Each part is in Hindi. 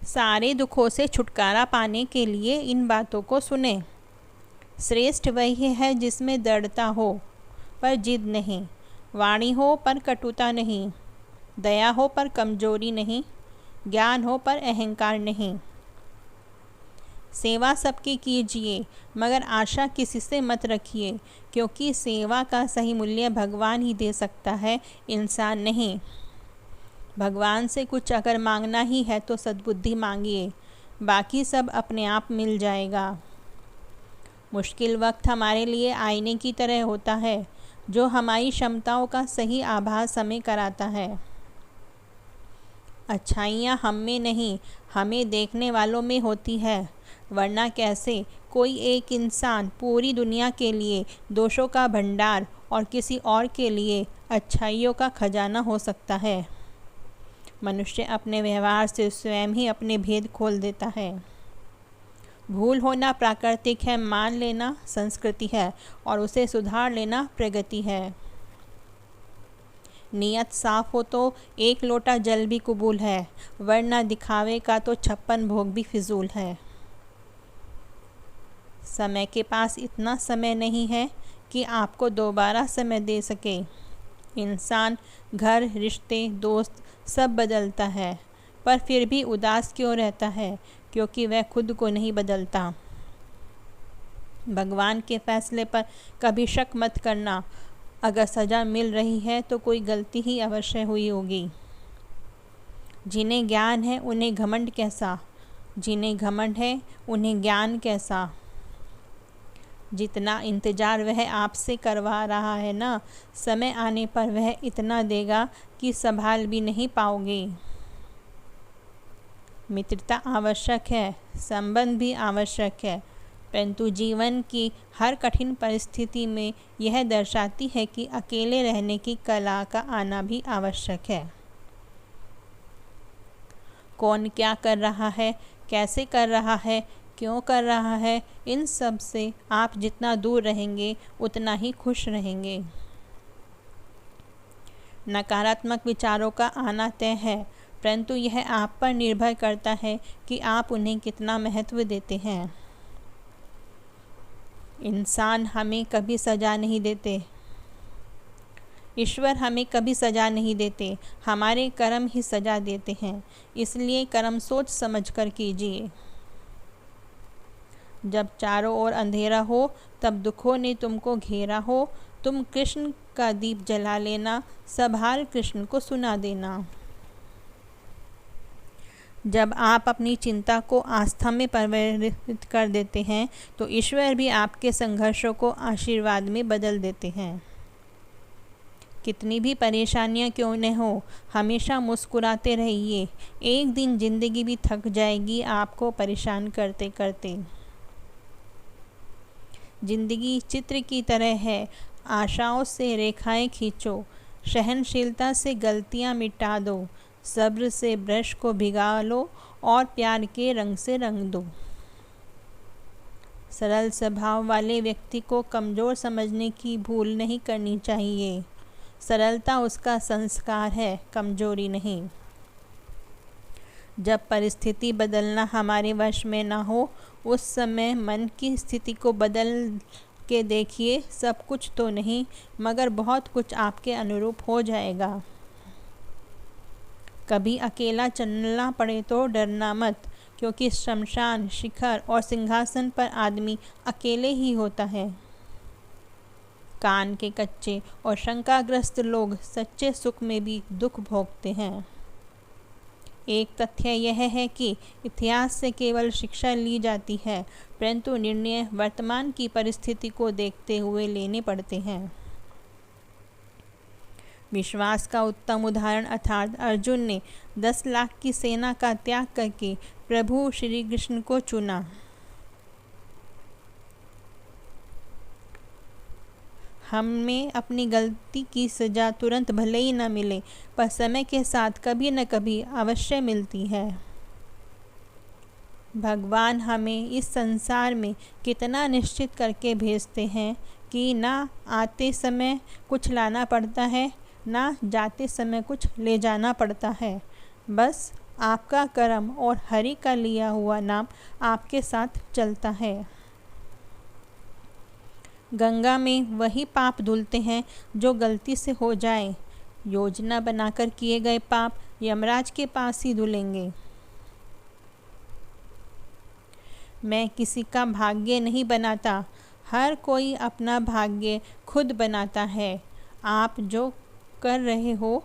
सारे दुखों से छुटकारा पाने के लिए इन बातों को सुने। श्रेष्ठ वही है जिसमें दृढ़ता हो पर जिद नहीं, वाणी हो पर कटुता नहीं, दया हो पर कमजोरी नहीं, ज्ञान हो पर अहंकार नहीं। सेवा सबकी कीजिए मगर आशा किसी से मत रखिए, क्योंकि सेवा का सही मूल्य भगवान ही दे सकता है, इंसान नहीं। भगवान से कुछ अगर मांगना ही है तो सद्बुद्धि मांगिए, बाकी सब अपने आप मिल जाएगा। मुश्किल वक्त हमारे लिए आईने की तरह होता है, जो हमारी क्षमताओं का सही आभास हमें कराता है। अच्छाइयाँ हम में नहीं, हमें देखने वालों में होती है, वरना कैसे कोई एक इंसान पूरी दुनिया के लिए दोषों का भंडार और किसी और के लिए अच्छाइयों का खजाना हो सकता है। मनुष्य अपने व्यवहार से स्वयं ही अपने भेद खोल देता है। भूल होना प्राकृतिक है, मान लेना संस्कृति है और उसे सुधार लेना प्रगति है। नियत साफ हो तो एक लोटा जल भी कबूल है, वरना दिखावे का तो 56 भोग भी फिजूल है। समय के पास इतना समय नहीं है कि आपको दोबारा समय दे सके। इंसान घर, रिश्ते, दोस्त सब बदलता है, पर फिर भी उदास क्यों रहता है? क्योंकि वह खुद को नहीं बदलता। भगवान के फैसले पर कभी शक मत करना। अगर सज़ा मिल रही है तो कोई गलती ही अवश्य हुई होगी। जिन्हें ज्ञान है उन्हें घमंड कैसा, जिन्हें घमंड है उन्हें ज्ञान कैसा। जितना इंतज़ार वह आपसे करवा रहा है ना, समय आने पर वह इतना देगा कि संभाल भी नहीं पाओगे। मित्रता आवश्यक है, संबंध भी आवश्यक है, परंतु जीवन की हर कठिन परिस्थिति में यह दर्शाती है कि अकेले रहने की कला का आना भी आवश्यक है। कौन क्या कर रहा है, कैसे कर रहा है, क्यों कर रहा है, इन सब से आप जितना दूर रहेंगे उतना ही खुश रहेंगे। नकारात्मक विचारों का आना तय है, परंतु यह आप पर निर्भर करता है कि आप उन्हें कितना महत्व देते हैं। इंसान हमें कभी सज़ा नहीं देते, ईश्वर हमें कभी सज़ा नहीं देते, हमारे कर्म ही सज़ा देते हैं। इसलिए कर्म सोच समझ कर कीजिए। जब चारों ओर अंधेरा हो, तब दुखों ने तुमको घेरा हो, तुम कृष्ण का दीप जला लेना, सब हाल कृष्ण को सुना देना। जब आप अपनी चिंता को आस्था में परिवर्तित कर देते हैं, तो ईश्वर भी आपके संघर्षों को आशीर्वाद में बदल देते हैं। कितनी भी परेशानियां क्यों न हो, हमेशा मुस्कुराते रहिए। एक दिन जिंदगी भी थक जाएगी आपको परेशान करते करते। जिंदगी चित्र की तरह है, आशाओं से रेखाएं खींचो, सहनशीलता से गलतियां मिटा दो, सब्र से ब्रश को भिगा लो और प्यार के रंग से रंग दो। सरल स्वभाव वाले व्यक्ति को कमज़ोर समझने की भूल नहीं करनी चाहिए। सरलता उसका संस्कार है, कमजोरी नहीं। जब परिस्थिति बदलना हमारे वश में ना हो, उस समय मन की स्थिति को बदल के देखिए। सब कुछ तो नहीं, मगर बहुत कुछ आपके अनुरूप हो जाएगा। कभी अकेला चलना पड़े तो डरना मत, क्योंकि शमशान, शिखर और सिंहासन पर आदमी अकेले ही होता है। कान के कच्चे और शंकाग्रस्त लोग सच्चे सुख में भी दुख भोगते हैं। एक तथ्य यह है कि इतिहास से केवल शिक्षा ली जाती है, परंतु निर्णय वर्तमान की परिस्थिति को देखते हुए लेने पड़ते हैं। विश्वास का उत्तम उदाहरण अर्थात अर्जुन ने 10 लाख की सेना का त्याग करके प्रभु श्री कृष्ण को चुना। हमें अपनी गलती की सज़ा तुरंत भले ही न मिले, पर समय के साथ कभी न कभी अवश्य मिलती है। भगवान हमें इस संसार में कितना निश्चित करके भेजते हैं कि ना आते समय कुछ लाना पड़ता है, ना जाते समय कुछ ले जाना पड़ता है। बस आपका कर्म और हरि का लिया हुआ नाम आपके साथ चलता है। गंगा में वही पाप धुलते हैं जो गलती से हो जाए। योजना बनाकर किए गए पाप यमराज के पास ही धुलेंगे। मैं किसी का भाग्य नहीं बनाता, हर कोई अपना भाग्य खुद बनाता है। आप जो कर रहे हो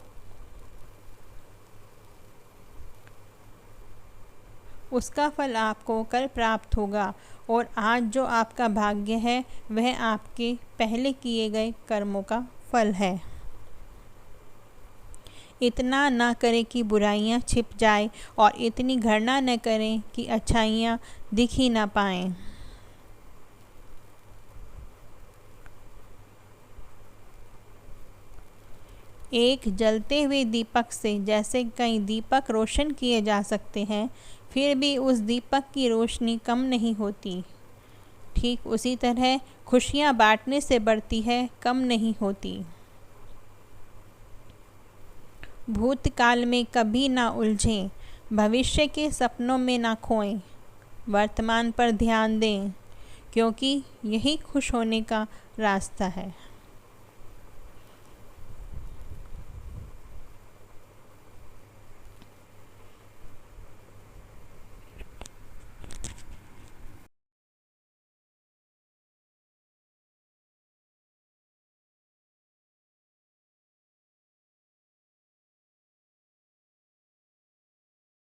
उसका फल आपको कल प्राप्त होगा, और आज जो आपका भाग्य है वह आपके पहले किए गए कर्मों का फल है। इतना ना करें कि बुराइयां छिप जाए, और इतनी घृणा न करें कि अच्छाइयां दिख ही ना पाएं। एक जलते हुए दीपक से जैसे कई दीपक रोशन किए जा सकते हैं, फिर भी उस दीपक की रोशनी कम नहीं होती। ठीक उसी तरह खुशियाँ बांटने से बढ़ती है, कम नहीं होती। भूतकाल में कभी ना उलझें, भविष्य के सपनों में ना खोएं। वर्तमान पर ध्यान दें, क्योंकि यही खुश होने का रास्ता है।